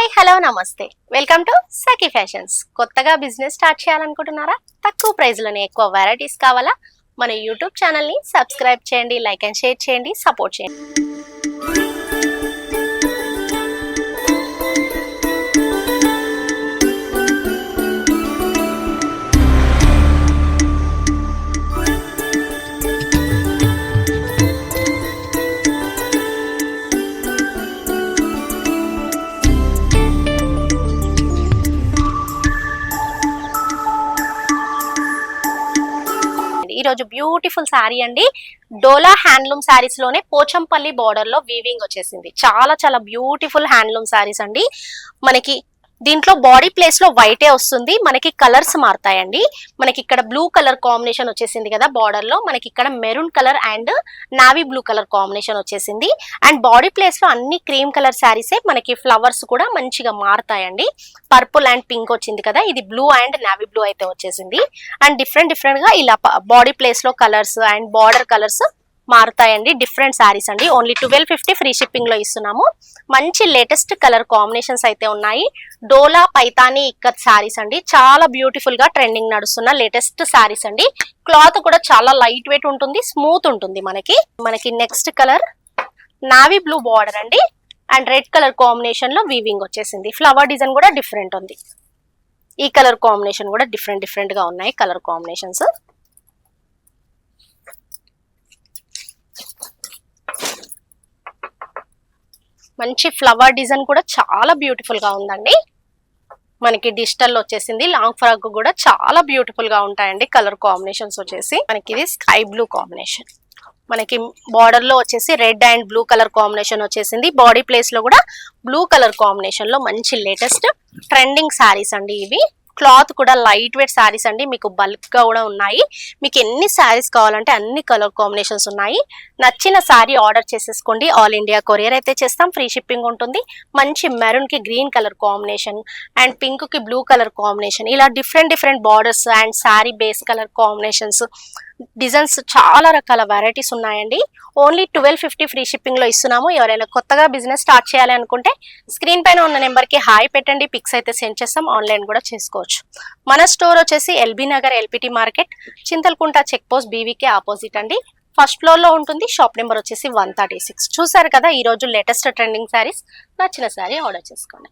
Hi hello నమస్తే welcome to Sakhi fashions. కొత్తగా business start చేయాలనుకుంటున్నారా? తక్కువ ప్రైస్లోనే ఎక్కువ వెరైటీస్ కావాలా? మన యూట్యూబ్ ఛానల్ని సబ్స్క్రైబ్ చేయండి, లైక్ అండ్ షేర్ చేయండి, సపోర్ట్ చేయండి. ఈ రోజు బ్యూటిఫుల్ శారీ అండి. డోలా హ్యాండ్లూమ్ శారీస్ లోనే పోచంపల్లి బార్డర్ లో వీవింగ్ వచ్చేసింది. చాలా చాలా బ్యూటిఫుల్ హ్యాండ్లూమ్ శారీస్ అండి. మనకి దీంట్లో బాడీ ప్లేస్ లో వైటే వస్తుంది. మనకి కలర్స్ మారుతాయండి. మనకి ఇక్కడ బ్లూ కలర్ కాంబినేషన్ వచ్చేసింది కదా బార్డర్ లో, మనకి ఇక్కడ maroon colour and navy blue colour combination వచ్చేసింది. అండ్ బాడీ ప్లేస్ లో అన్ని క్రీమ్ కలర్ శారీసే. మనకి ఫ్లవర్స్ కూడా మంచిగా మారుతాయండి. పర్పుల్ అండ్ పింక్ వచ్చింది కదా, ఇది బ్లూ అండ్ నావీ బ్లూ అయితే వచ్చేసింది. అండ్ డిఫరెంట్ గా ఇలా బాడీ ప్లేస్ లో కలర్స్ అండ్ బార్డర్ కలర్స్ మారుతాయండి. డిఫరెంట్ శారీస్ అండి. ఓన్లీ 1250 ఫ్రీ షిప్పింగ్ లో ఇస్తున్నాము. మంచి లేటెస్ట్ కలర్ కాంబినేషన్స్ అయితే ఉన్నాయి. డోలా పైతానీ ఇక్కత్ శారీస్ అండి. చాలా బ్యూటిఫుల్ గా ట్రెండింగ్ నడుస్తున్న లేటెస్ట్ శారీస్ అండి. క్లాత్ కూడా చాలా లైట్ వెయిట్ ఉంటుంది, స్మూత్ ఉంటుంది. మనకి next colour navy blue border అండి. అండ్ రెడ్ కలర్ కాంబినేషన్ లో వీవింగ్ వచ్చేసింది. ఫ్లవర్ డిజైన్ కూడా డిఫరెంట్ ఉంది. ఈ కలర్ కాంబినేషన్ కూడా డిఫరెంట్ గా ఉన్నాయి కలర్ కాంబినేషన్స్. మంచి ఫ్లవర్ డిజైన్ కూడా చాలా బ్యూటిఫుల్ గా ఉందండి. మనకి డిజిటల్ వచ్చేసింది. లాంగ్ ఫ్రాక్ కూడా చాలా బ్యూటిఫుల్ గా ఉంటాయండి. కలర్ కాంబినేషన్స్ వచ్చేసి మనకి ఇది స్కై బ్లూ కాంబినేషన్. మనకి బార్డర్ లో వచ్చేసి red and blue colour combination వచ్చేసింది. బాడీ ప్లేస్ లో కూడా బ్లూ కలర్ కాంబినేషన్ లో మంచి లేటెస్ట్ ట్రెండింగ్ శారీస్ అండి ఇవి. క్లాత్ కూడా లైట్ వెయిట్ శారీస్ అండి. మీకు బల్క్ గా కూడా ఉన్నాయి. మీకు ఎన్ని శారీస్ కావాలంటే అన్ని కలర్ కాంబినేషన్స్ ఉన్నాయి. నచ్చిన శారీ ఆర్డర్ చేసేసుకోండి. ఆల్ ఇండియా కొరియర్ అయితే చేస్తాం. ఫ్రీ షిప్పింగ్ ఉంటుంది. మంచి మెరూన్ కి green colour combination and pink కి బ్లూ కలర్ కాంబినేషన్, ఇలా different borders and sari base colour combinations, designs చాలా రకాల వెరైటీస్ ఉన్నాయండి. ఓన్లీ 1250 ఫ్రీ షిప్పింగ్ లో ఇస్తున్నాము. ఎవరైనా కొత్తగా బిజినెస్ స్టార్ట్ చేయాలి అనుకుంటే స్క్రీన్ పైన ఉన్న నెంబర్ కి హాయ్ పెట్టండి. పిక్స్ అయితే సెండ్ చేస్తాం. ఆన్లైన్ కూడా చేసుకోవచ్చు. మన స్టోర్ వచ్చేసి LB Nagar LPT market, Chintalkunta check post, BVK opposite అండి. ఫస్ట్ ఫ్లోర్ లో ఉంటుంది. షాప్ నెంబర్ వచ్చేసి 136. చూసారు కదా ఈ రోజు లేటెస్ట్ ట్రెండింగ్ శారీస్. నచ్చిన శారీ ఆర్డర్ చేసుకోండి.